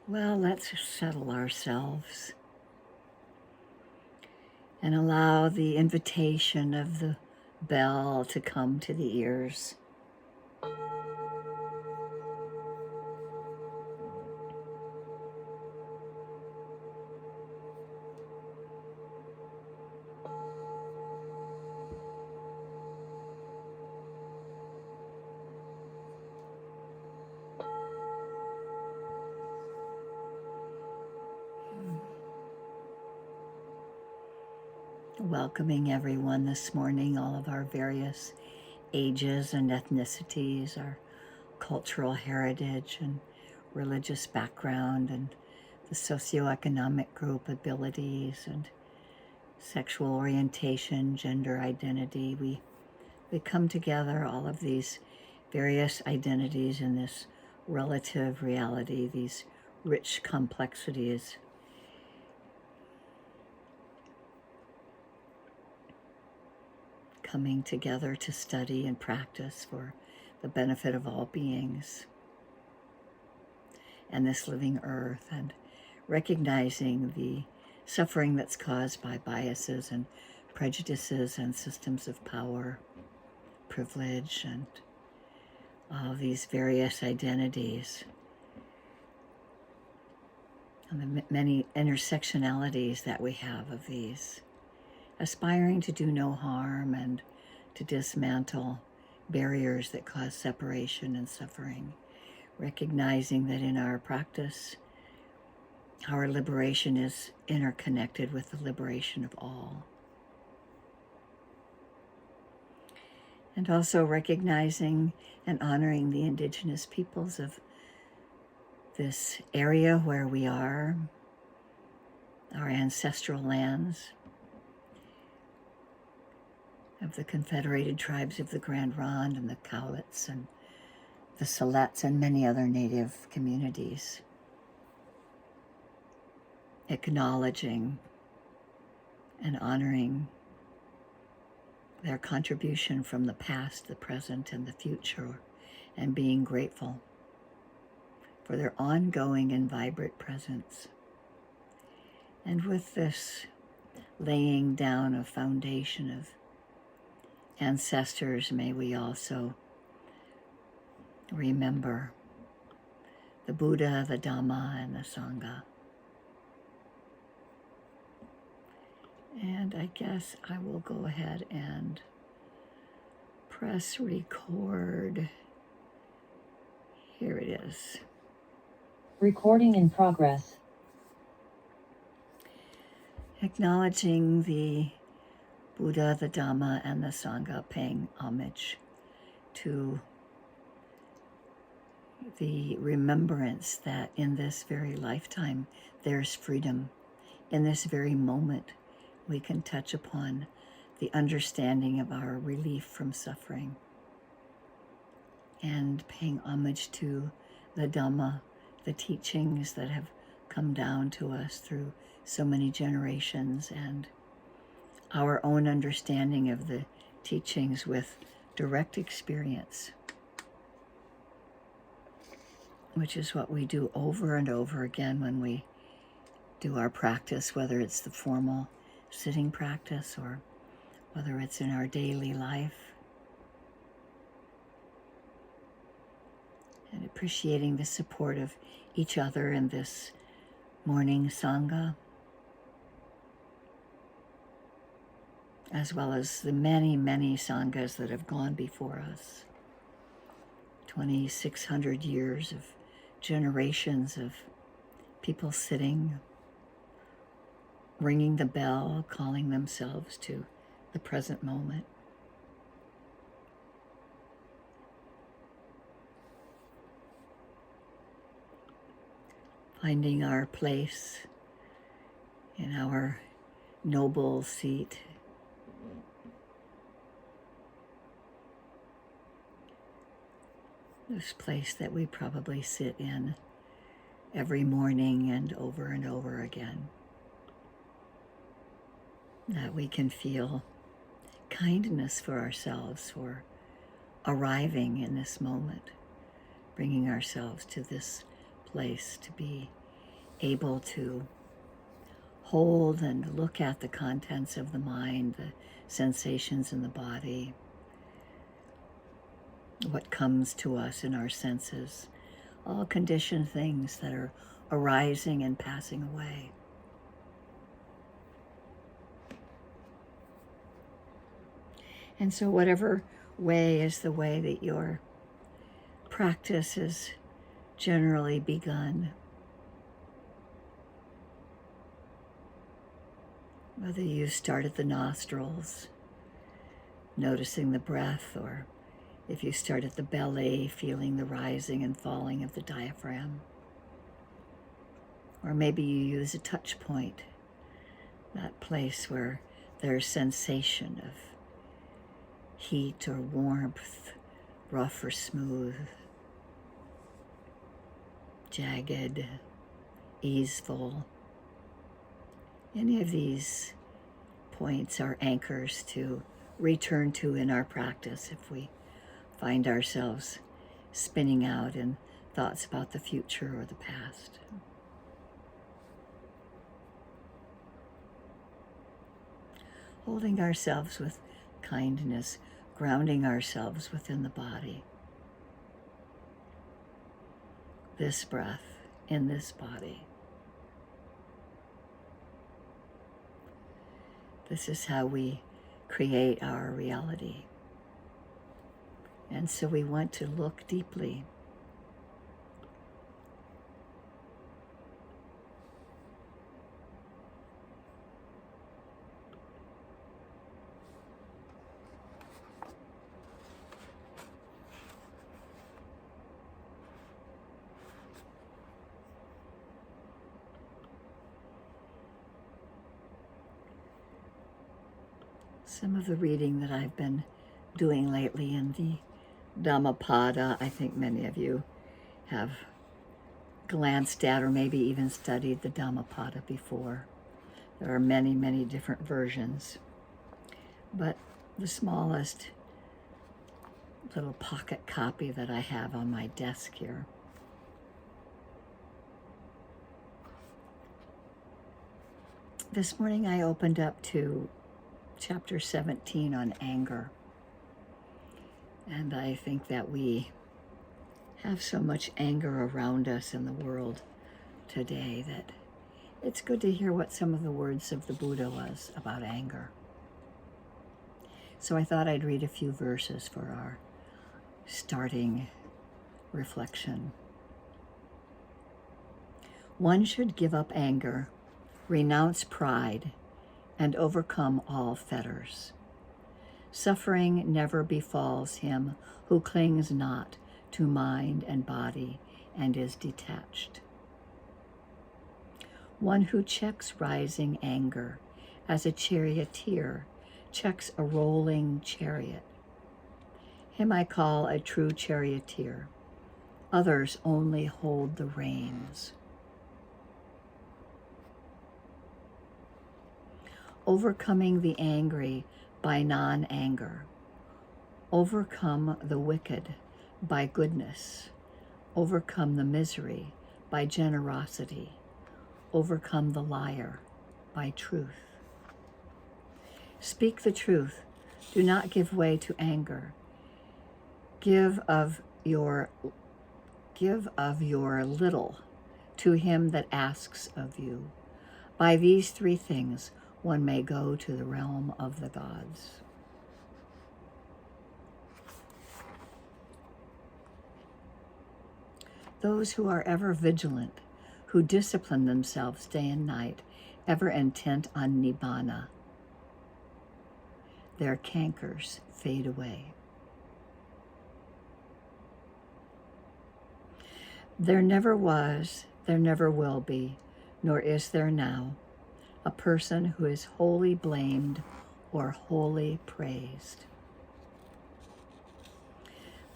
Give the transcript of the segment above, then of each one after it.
Well, let's settle ourselves and allow the invitation of the bell to come to the ears. Welcoming everyone this morning, all of our various ages and ethnicities, our cultural heritage and religious background, and the socioeconomic group abilities and sexual orientation, gender identity. We come together, all of these various identities in this relative reality, these rich complexities. Coming together to study and practice for the benefit of all beings and this living earth, and recognizing the suffering that's caused by biases and prejudices and systems of power, privilege, and all these various identities, and the many intersectionalities that we have of these, aspiring to do no harm and to dismantle barriers that cause separation and suffering, recognizing that in our practice, our liberation is interconnected with the liberation of all. And also recognizing and honoring the indigenous peoples of this area where we are, our ancestral lands, of the Confederated Tribes of the Grand Ronde and the Cowlitz and the Siletz and many other native communities. Acknowledging and honoring their contribution from the past, the present, and the future, and being grateful for their ongoing and vibrant presence. And with this laying down a foundation of ancestors, may we also remember the Buddha, the Dhamma, and the Sangha. And I guess I will go ahead and press record. Here it is. Recording in progress. Acknowledging the Buddha, the Dhamma, and the Sangha, paying homage to the remembrance that in this very lifetime there's freedom. In this very moment, we can touch upon the understanding of our relief from suffering, and paying homage to the Dhamma, the teachings that have come down to us through so many generations, and our own understanding of the teachings with direct experience, which is what we do over and over again when we do our practice, whether it's the formal sitting practice or whether it's in our daily life. And appreciating the support of each other in this morning Sangha, as well as the many, many Sanghas that have gone before us. 2,600 years of generations of people sitting, ringing the bell, calling themselves to the present moment. Finding our place in our noble seat. This place that we probably sit in every morning and over again. That we can feel kindness for ourselves for arriving in this moment, bringing ourselves to this place to be able to hold and look at the contents of the mind, the sensations in the body, what comes to us in our senses, all conditioned things that are arising and passing away. And so whatever way is the way that your practice is generally begun, whether you start at the nostrils, noticing the breath, or if you start at the belly, feeling the rising and falling of the diaphragm, or maybe you use a touch point, that place where there's sensation of heat or warmth, rough or smooth, jagged, easeful. Any of these points are anchors to return to in our practice if we find ourselves spinning out in thoughts about the future or the past. Holding ourselves with kindness, grounding ourselves within the body. This breath in this body. This is how we create our reality. And so we want to look deeply. Some of the reading that I've been doing lately in the Dhammapada, I think many of you have glanced at or maybe even studied the Dhammapada before. There are many, many different versions. But the smallest little pocket copy that I have on my desk here this morning I opened up to chapter 17 on anger. And I think that we have so much anger around us in the world today that it's good to hear what some of the words of the Buddha was about anger. So I thought I'd read a few verses for our starting reflection. One should give up anger, renounce pride, and overcome all fetters. Suffering never befalls him who clings not to mind and body and is detached. One who checks rising anger as a charioteer checks a rolling chariot. Him I call a true charioteer. Others only hold the reins. Overcoming the angry by non-anger. Overcome the wicked by goodness. Overcome the misery by generosity. Overcome the liar by truth. Speak the truth. Do not give way to anger. Give of your little to him that asks of you. By these three things one may go to the realm of the gods. Those who are ever vigilant, who discipline themselves day and night, ever intent on nibbana, their cankers fade away. There never was, there never will be, nor is there now, a person who is wholly blamed or wholly praised.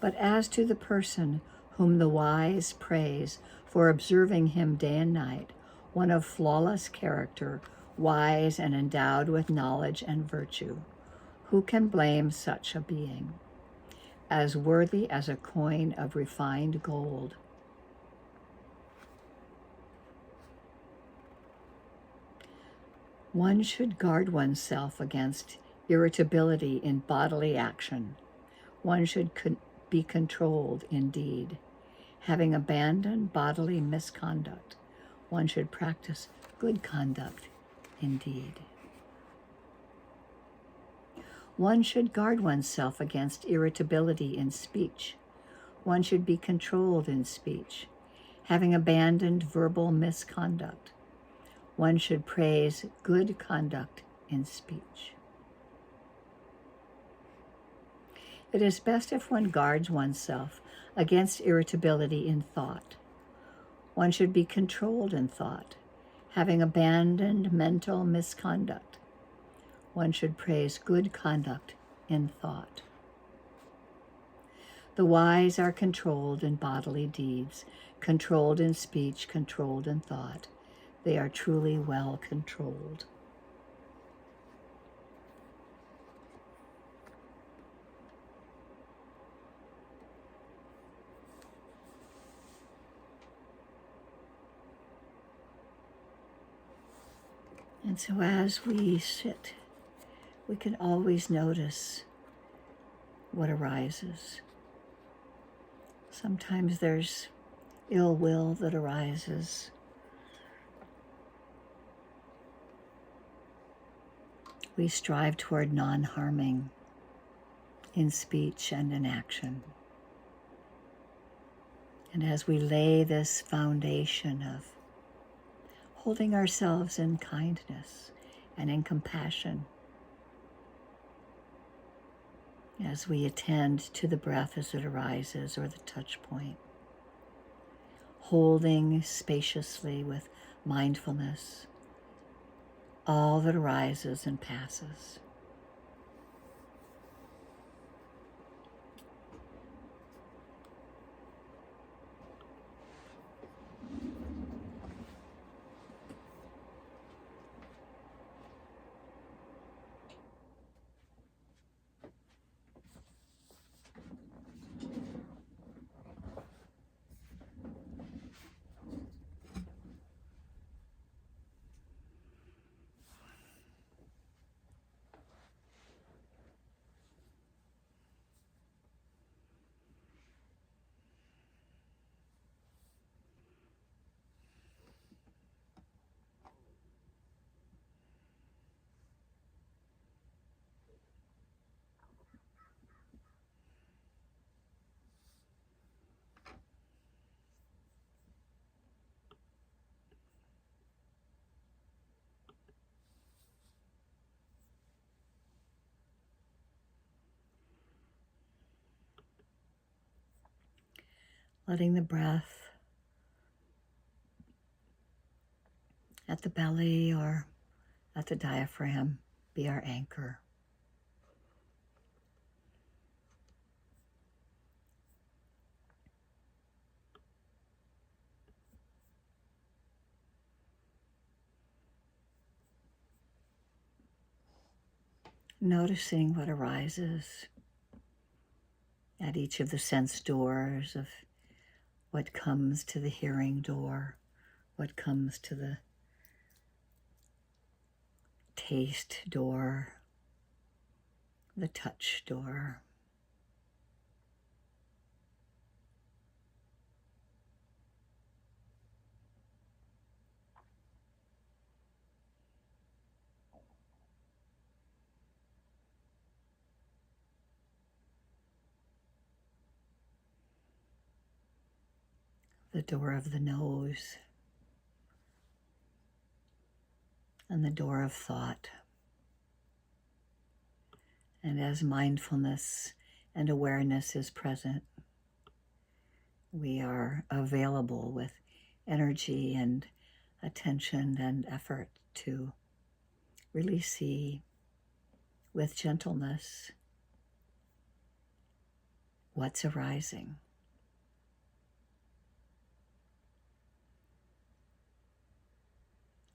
But as to the person whom the wise praise for observing him day and night, one of flawless character, wise and endowed with knowledge and virtue, who can blame such a being? As worthy as a coin of refined gold. One should guard oneself against irritability in bodily action. One should be controlled in deed. Having abandoned bodily misconduct, one should practice good conduct in deed. One should guard oneself against irritability in speech. One should be controlled in speech. Having abandoned verbal misconduct, one should praise good conduct in speech. It is best if one guards oneself against irritability in thought. One should be controlled in thought. Having abandoned mental misconduct, one should praise good conduct in thought. The wise are controlled in bodily deeds, controlled in speech, controlled in thought. They are truly well controlled. And so as we sit, we can always notice what arises. Sometimes there's ill will that arises. We strive toward non-harming in speech and in action. And as we lay this foundation of holding ourselves in kindness and in compassion, as we attend to the breath as it arises or the touch point, holding spaciously with mindfulness all that arises and passes. Letting the breath at the belly or at the diaphragm be our anchor. Noticing what arises at each of the sense doors, of what comes to the hearing door, what comes to the taste door, the touch door. The door of the nose, and the door of thought. And as mindfulness and awareness is present, we are available with energy and attention and effort to really see with gentleness what's arising.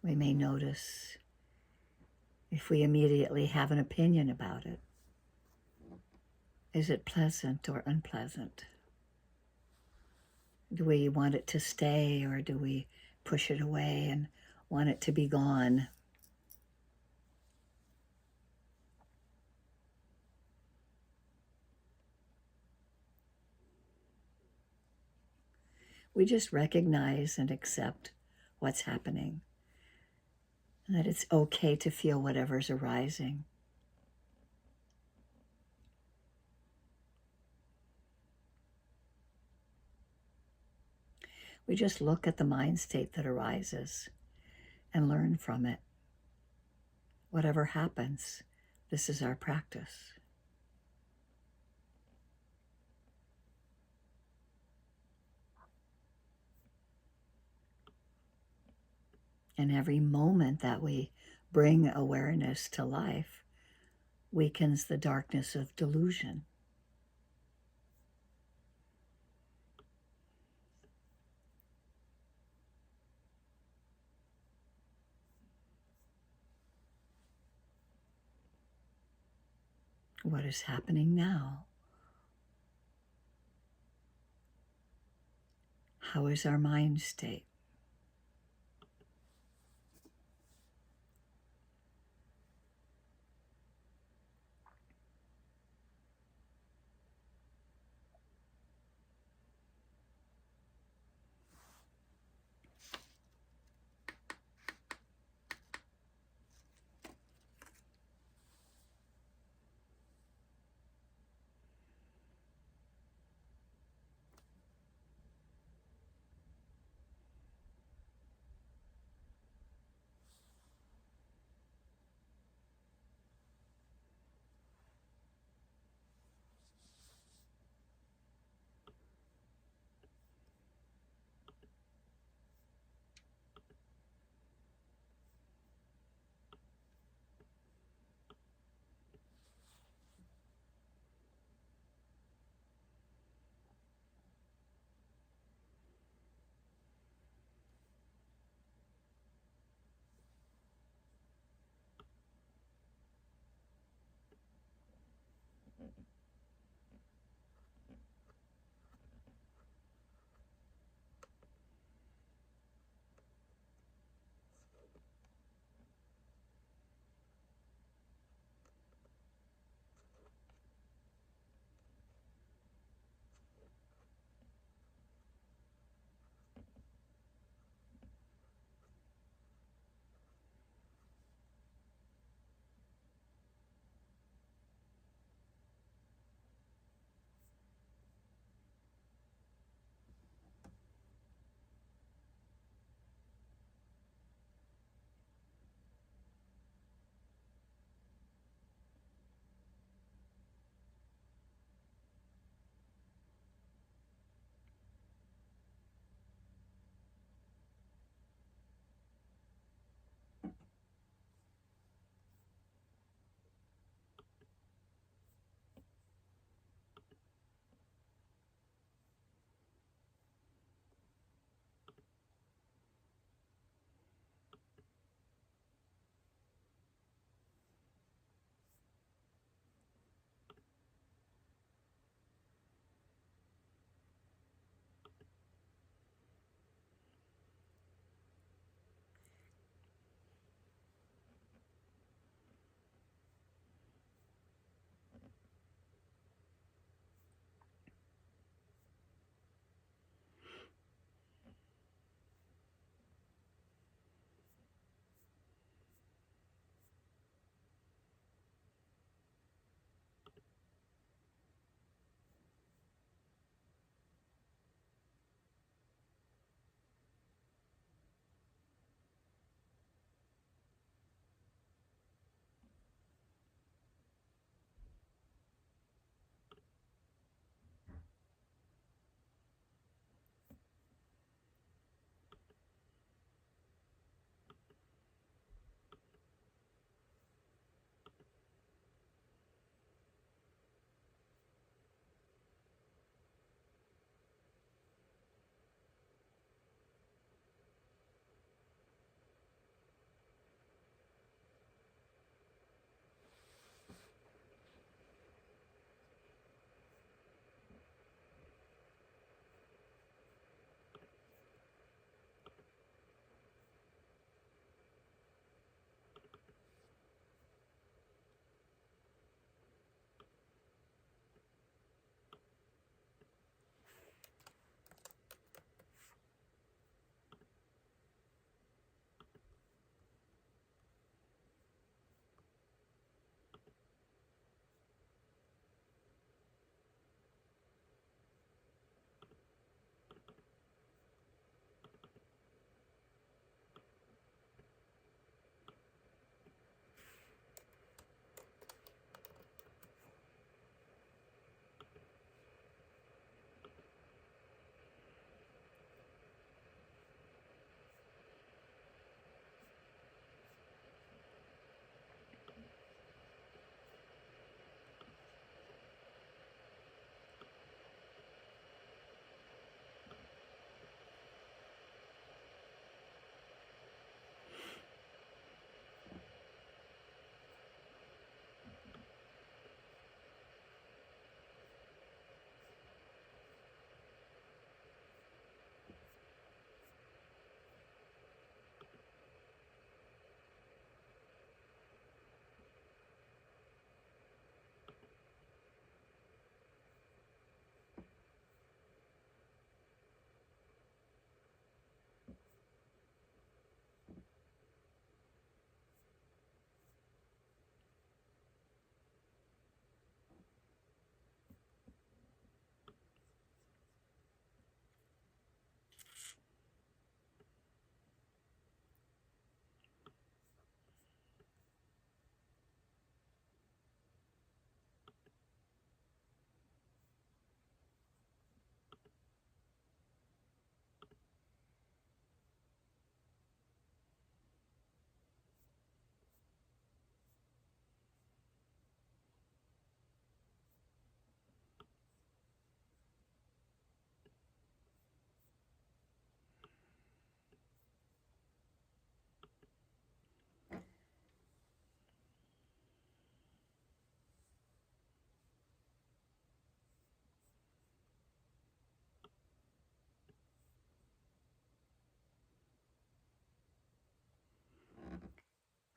We may notice if we immediately have an opinion about it. Is it pleasant or unpleasant? Do we want it to stay, or do we push it away and want it to be gone? We just recognize and accept what's happening, and that it's okay to feel whatever's arising. We just look at the mind state that arises and learn from it. Whatever happens, this is our practice. And every moment that we bring awareness to life weakens the darkness of delusion. What is happening now? How is our mind state?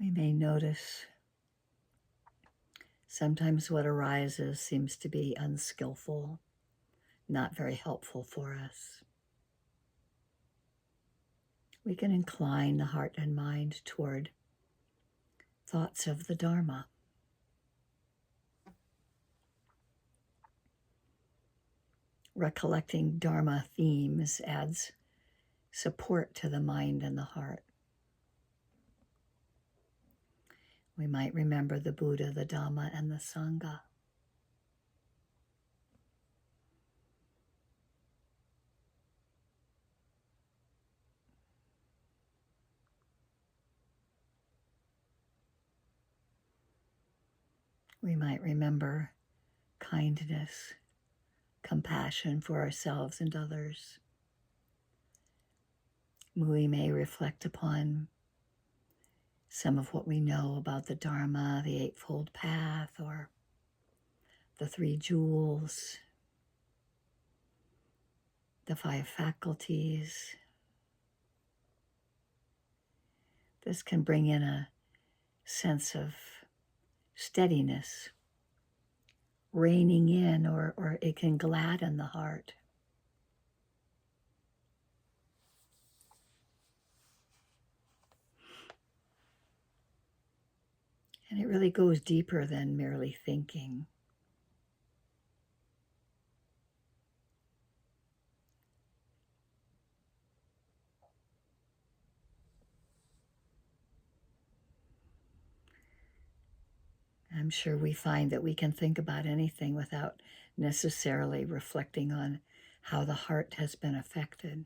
We may notice sometimes what arises seems to be unskillful, not very helpful for us. We can incline the heart and mind toward thoughts of the Dharma. Recollecting Dharma themes adds support to the mind and the heart. We might remember the Buddha, the Dhamma, and the Sangha. We might remember kindness, compassion for ourselves and others. We may reflect upon some of what we know about the Dharma, the Eightfold Path, or the Three Jewels, the Five Faculties. This can bring in a sense of steadiness, reining in, or it can gladden the heart. And it really goes deeper than merely thinking. I'm sure we find that we can think about anything without necessarily reflecting on how the heart has been affected.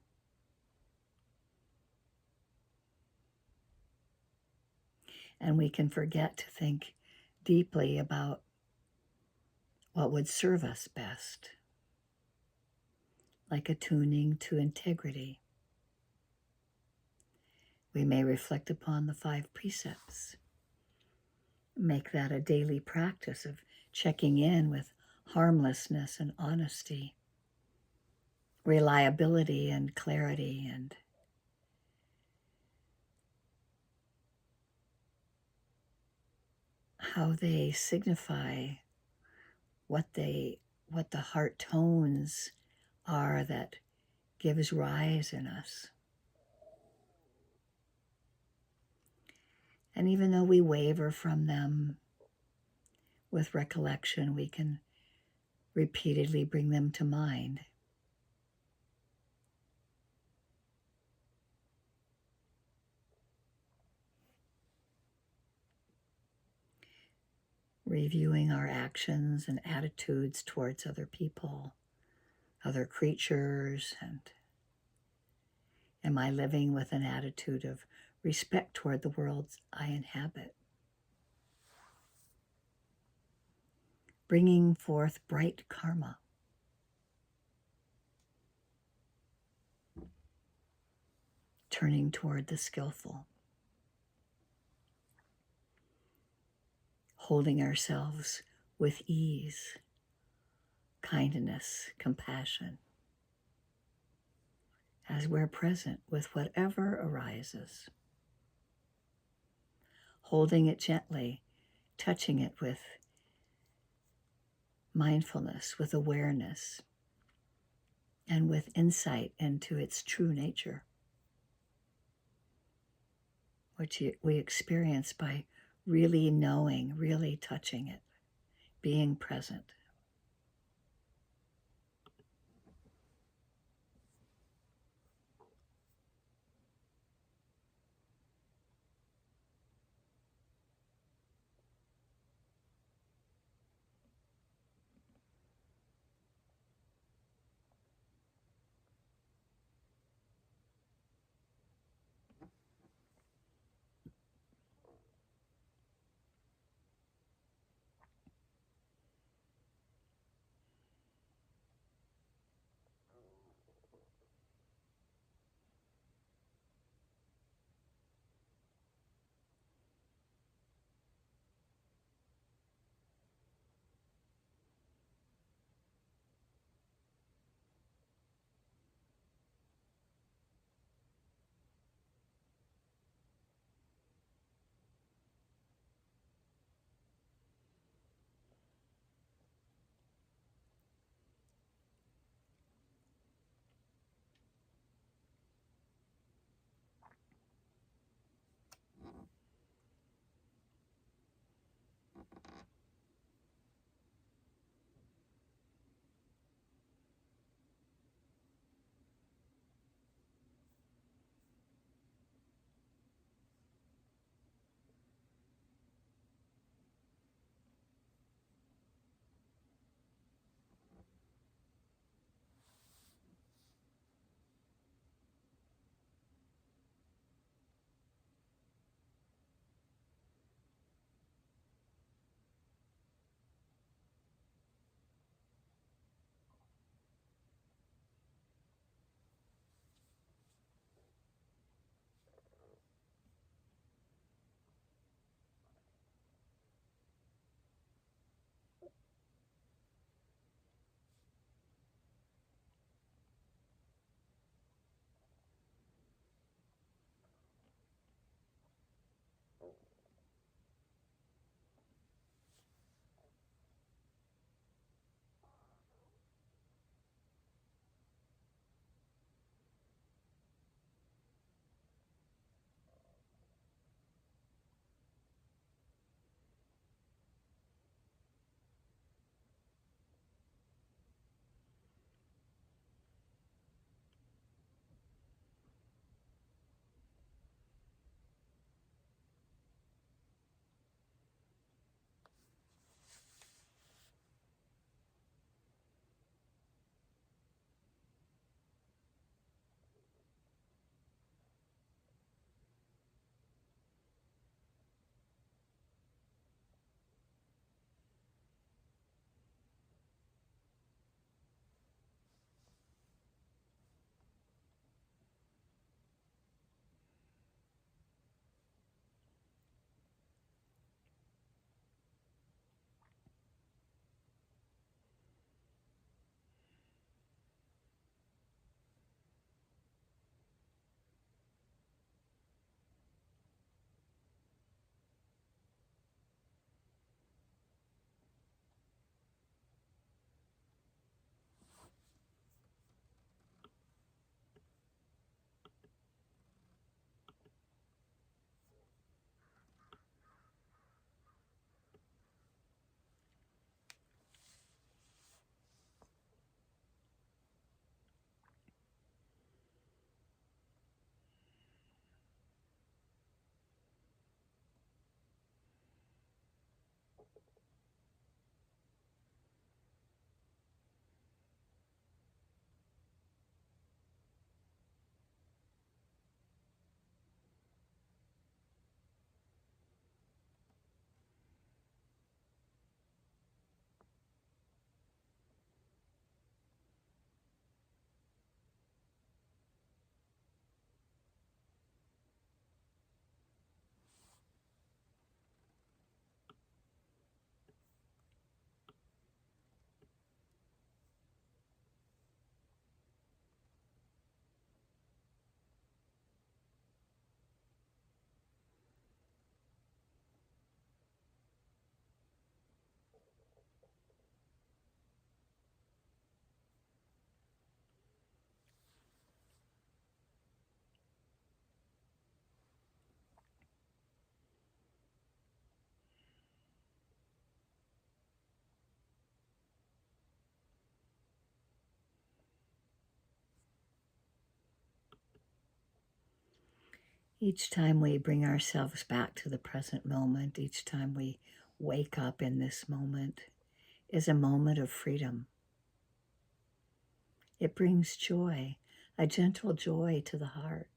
And we can forget to think deeply about what would serve us best, like attuning to integrity. We may reflect upon the 5 precepts. Make that a daily practice of checking in with harmlessness and honesty, reliability and clarity, and how they signify what the heart tones are that gives rise in us. And even though we waver from them, with recollection, we can repeatedly bring them to mind. Reviewing our actions and attitudes towards other people, other creatures, and am I living with an attitude of respect toward the world I inhabit? Bringing forth bright karma. Turning toward the skillful. Holding ourselves with ease, kindness, compassion, as we're present with whatever arises. Holding it gently, touching it with mindfulness, with awareness, and with insight into its true nature, which we experience by really knowing, really touching it, being present. Each time we bring ourselves back to the present moment, each time we wake up in this moment, is a moment of freedom. It brings joy, a gentle joy to the heart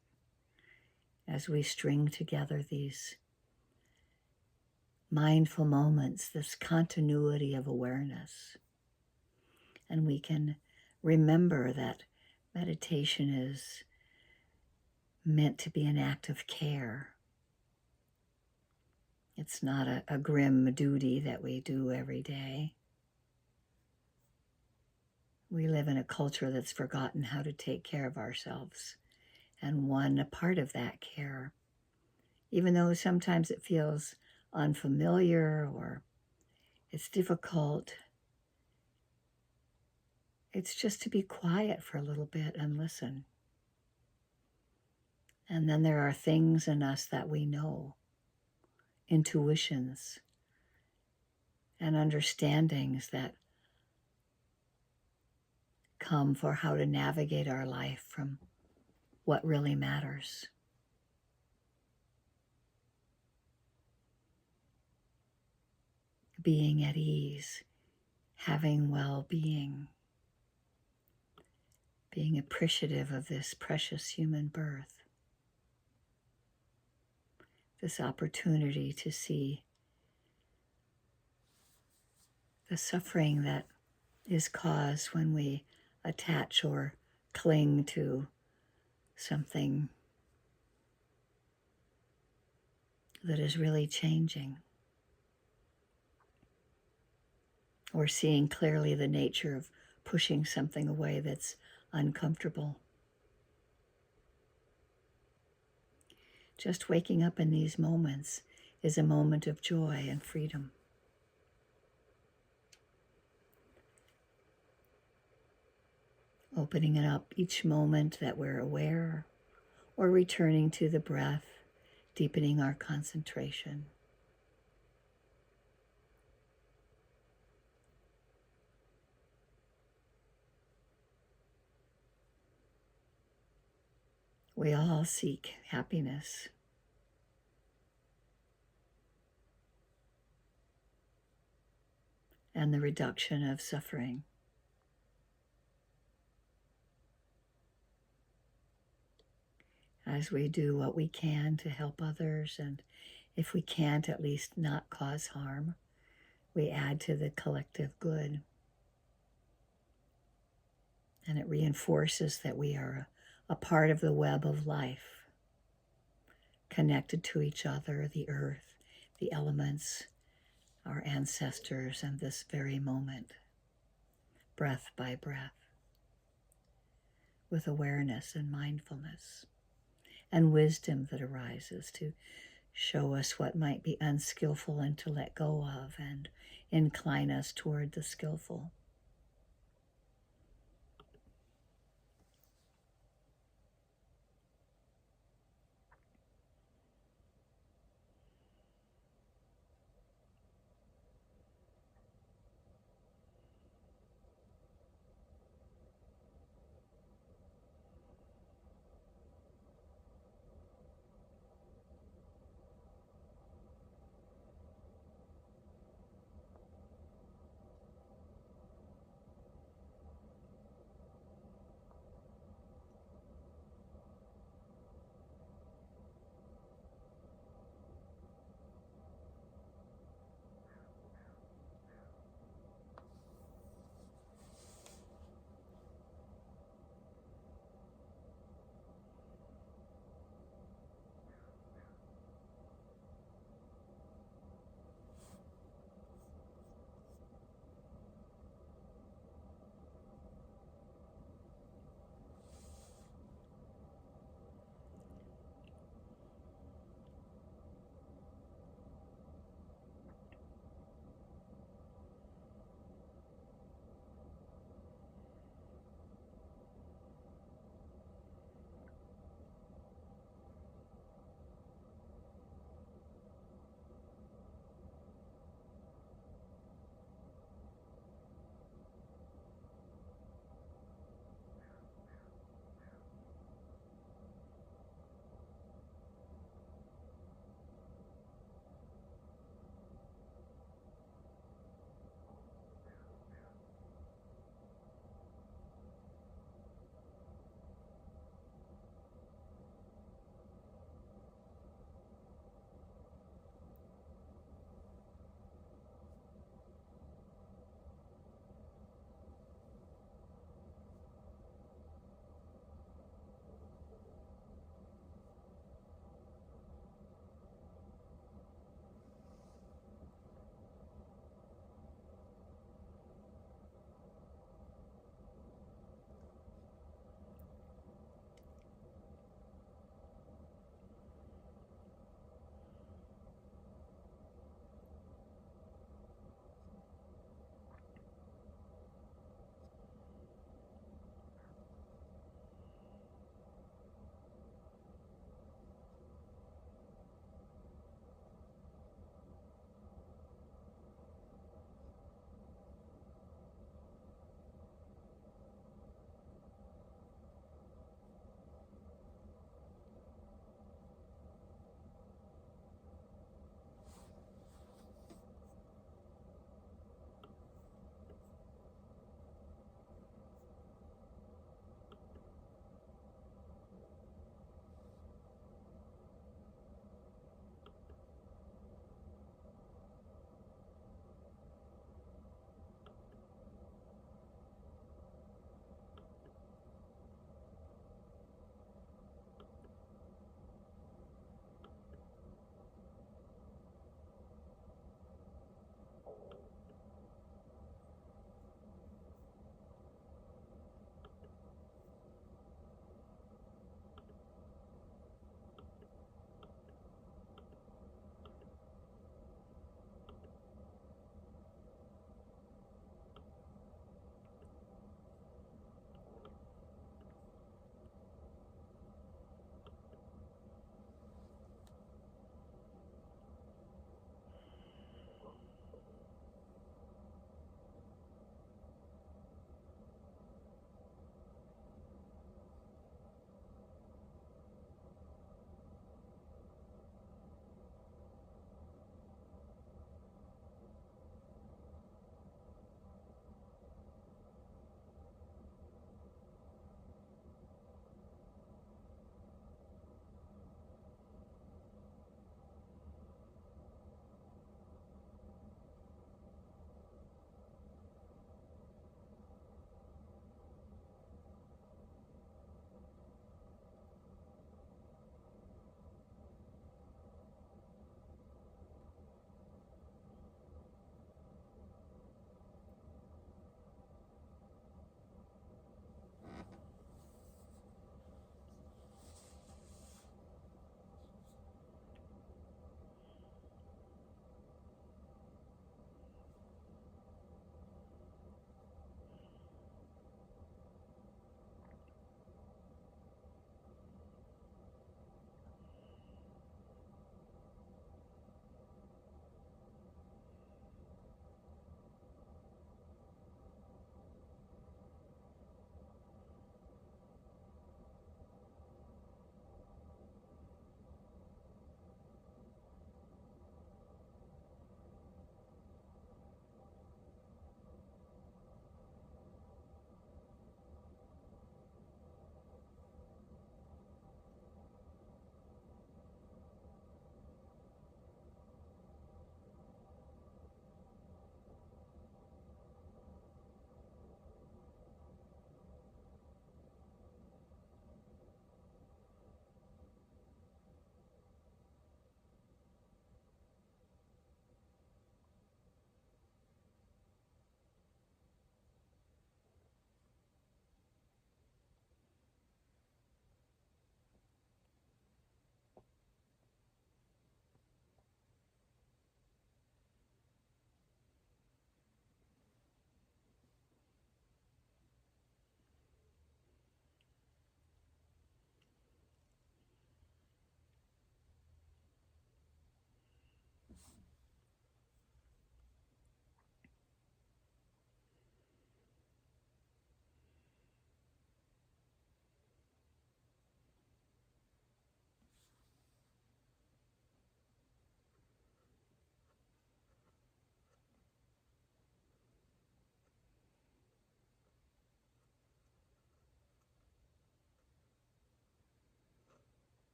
as we string together these mindful moments, this continuity of awareness. And we can remember that meditation is meant to be an act of care. It's not a grim duty that we do every day. We live in a culture that's forgotten how to take care of ourselves. And one part of that care, even though sometimes it feels unfamiliar or it's difficult, it's just to be quiet for a little bit and listen. And then there are things in us that we know, intuitions and understandings that come for how to navigate our life from what really matters. Being at ease, having well-being, being appreciative of this precious human birth, this opportunity to see the suffering that is caused when we attach or cling to something that is really changing, or seeing clearly the nature of pushing something away that's uncomfortable. Just waking up in these moments is a moment of joy and freedom. Opening it up each moment that we're aware, or returning to the breath, deepening our concentration. We all seek happiness. And the reduction of suffering. As we do what we can to help others, and if we can't, at least not cause harm, we add to the collective good. And it reinforces that we are a part of the web of life, connected to each other, the earth, the elements, our ancestors, and this very moment, breath by breath, with awareness and mindfulness and wisdom that arises to show us what might be unskillful and to let go of and incline us toward the skillful.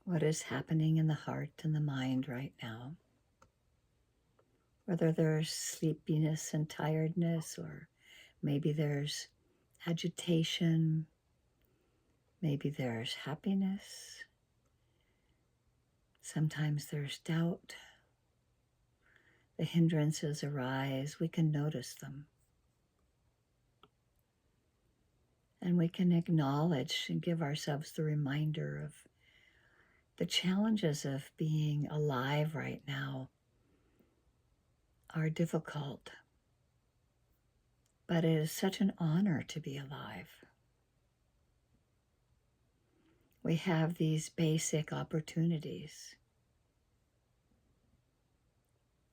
what is happening in the heart and the mind right now. Whether there's sleepiness and tiredness, or maybe there's agitation, maybe there's happiness, sometimes there's doubt. The hindrances arise, we can notice them. And we can acknowledge and give ourselves the reminder of the challenges of being alive right now are difficult, but it is such an honor to be alive. We have these basic opportunities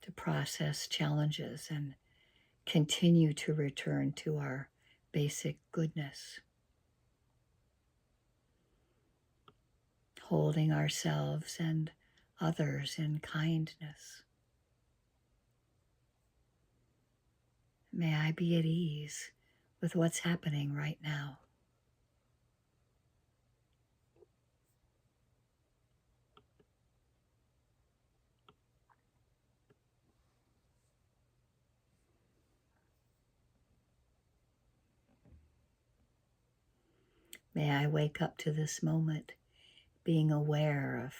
to process challenges and continue to return to our basic goodness, holding ourselves and others in kindness. May I be at ease with what's happening right now. May I wake up to this moment being aware of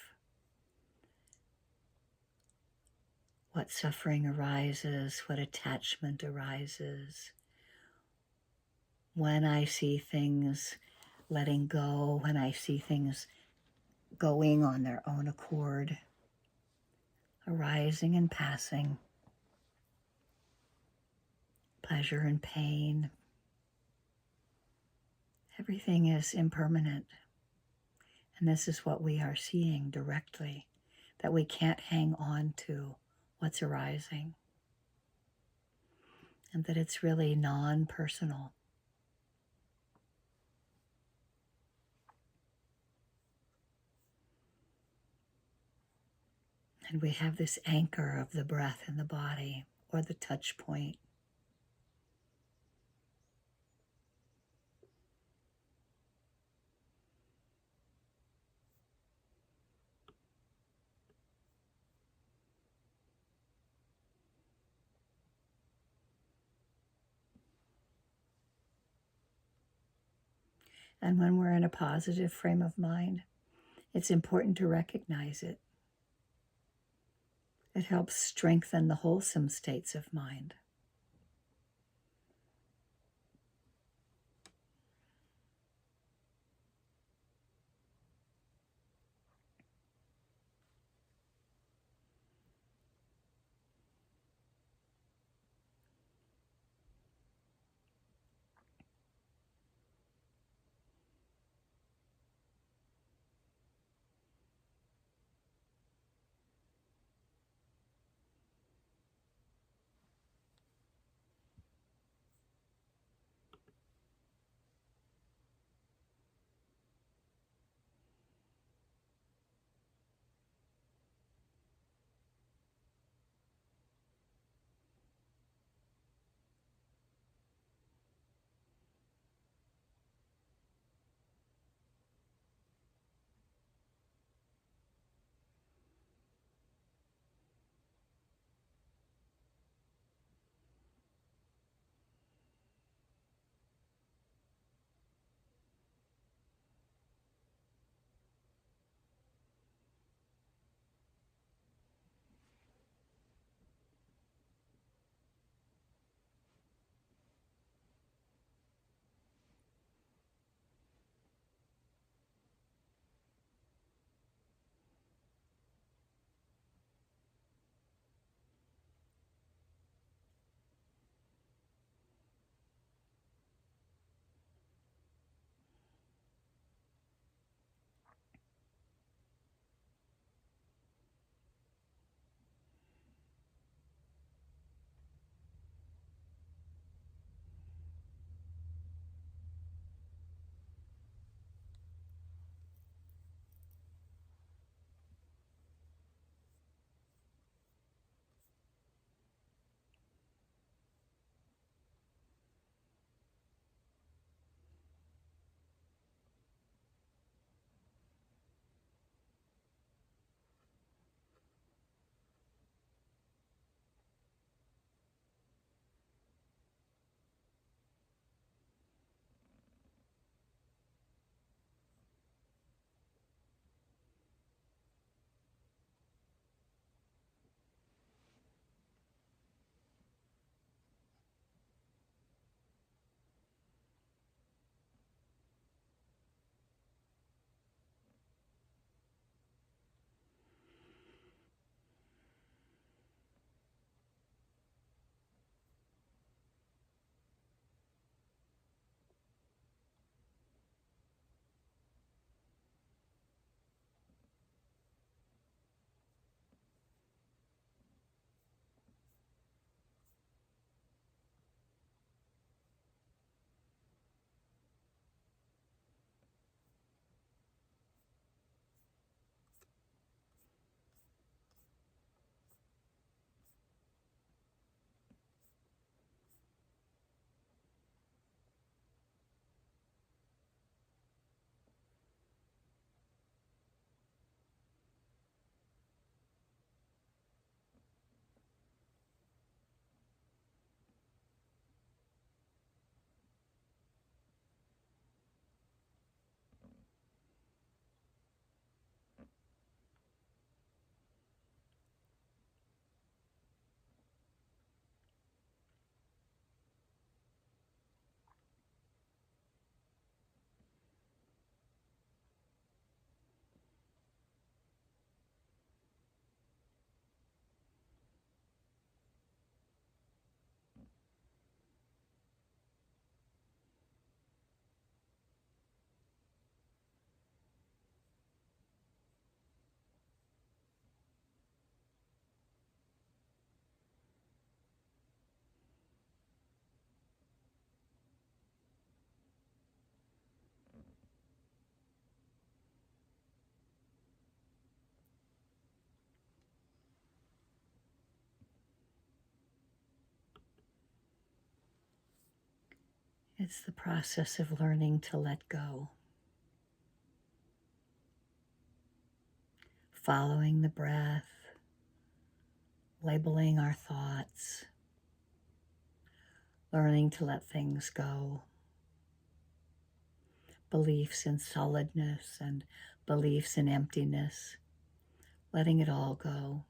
what suffering arises, what attachment arises. When I see things letting go, when I see things going on their own accord, arising and passing, pleasure and pain, everything is impermanent. And this is what we are seeing directly, that we can't hang on to what's arising, and that it's really non-personal. And we have this anchor of the breath in the body, or the touch point. And when we're in a positive frame of mind, it's important to recognize it. It helps strengthen the wholesome states of mind. It's the process of learning to let go, following the breath, labeling our thoughts, learning to let things go, beliefs in solidness and beliefs in emptiness, letting it all go.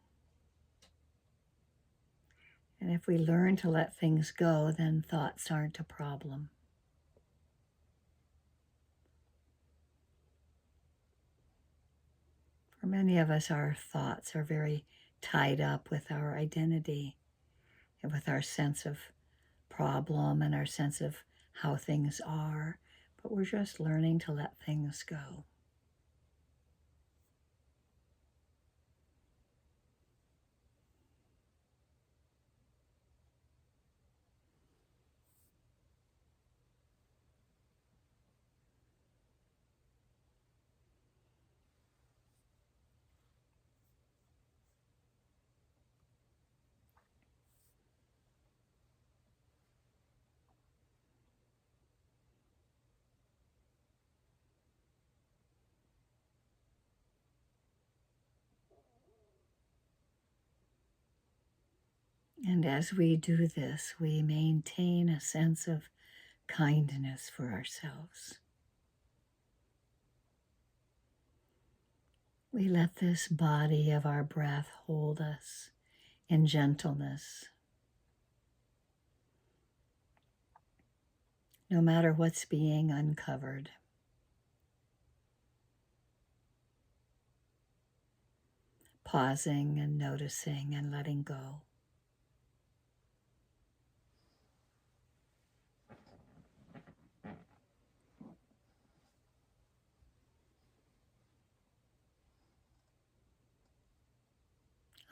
And if we learn to let things go, then thoughts aren't a problem. For many of us, our thoughts are very tied up with our identity and with our sense of problem and our sense of how things are, but we're just learning to let things go. And as we do this, we maintain a sense of kindness for ourselves. We let this body of our breath hold us in gentleness, no matter what's being uncovered. Pausing and noticing and letting go.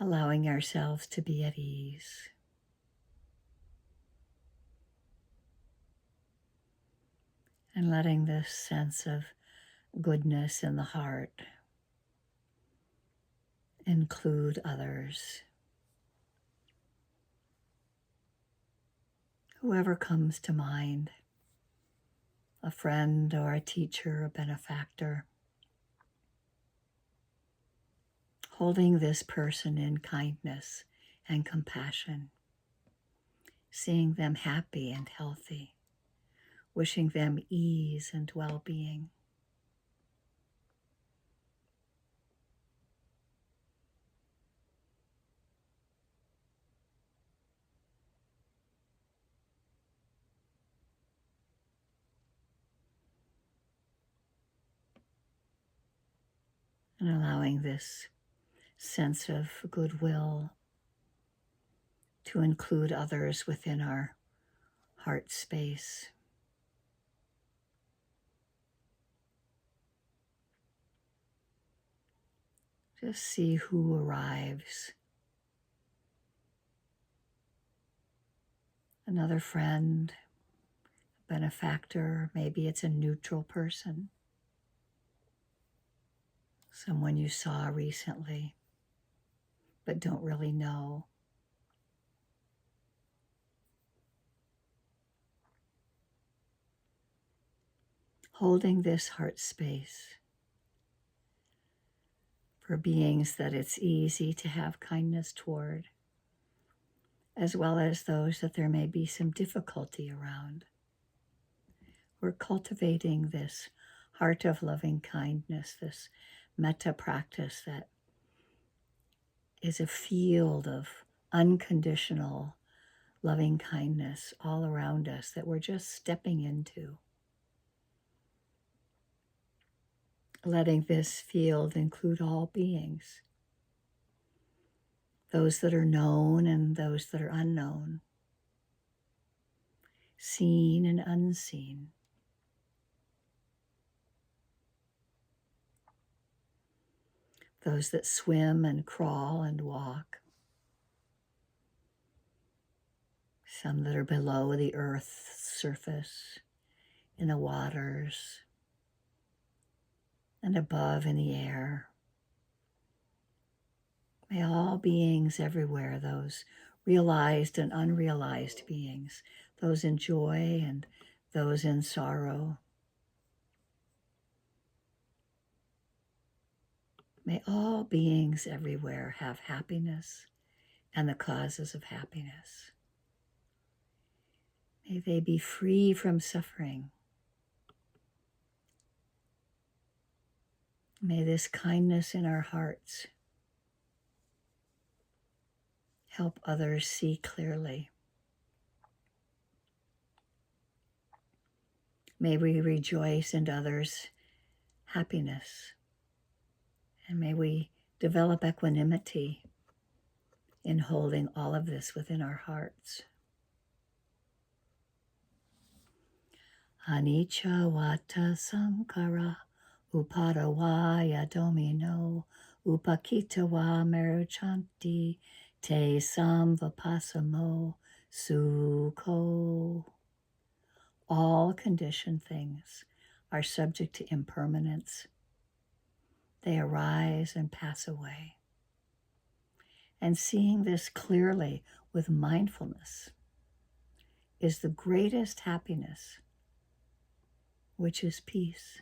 Allowing ourselves to be at ease. And letting this sense of goodness in the heart include others. Whoever comes to mind, a friend or a teacher, a benefactor. Holding this person in kindness and compassion, seeing them happy and healthy, wishing them ease and well-being. And allowing this sense of goodwill to include others within our heart space. Just see who arrives. Another friend, benefactor, maybe it's a neutral person. Someone you saw recently, but don't really know. Holding this heart space for beings that it's easy to have kindness toward, as well as those that there may be some difficulty around. We're cultivating this heart of loving kindness, this metta practice that is a field of unconditional loving kindness all around us that we're just stepping into. Letting this field include all beings, those that are known and those that are unknown, seen and unseen. Those that swim and crawl and walk, some that are below the earth's surface, in the waters, and above in the air. May all beings everywhere, those realized and unrealized beings, those in joy and those in sorrow. May all beings everywhere have happiness and the causes of happiness. May they be free from suffering. May this kindness in our hearts help others see clearly. May we rejoice in others' happiness. And may we develop equanimity in holding all of this within our hearts. Anicca vata sankara upadavaya domino upakita va merchanti te samvapasamo sukho. All conditioned things are subject to impermanence. They arise and pass away. And seeing this clearly with mindfulness is the greatest happiness, which is peace.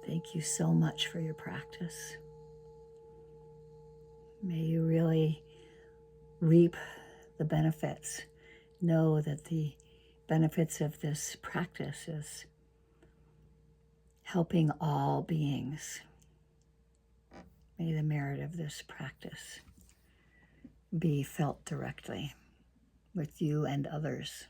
Thank you so much for your practice. May you really reap the benefits. Know that the benefits of this practice is helping all beings. May the merit of this practice be felt directly with you and others.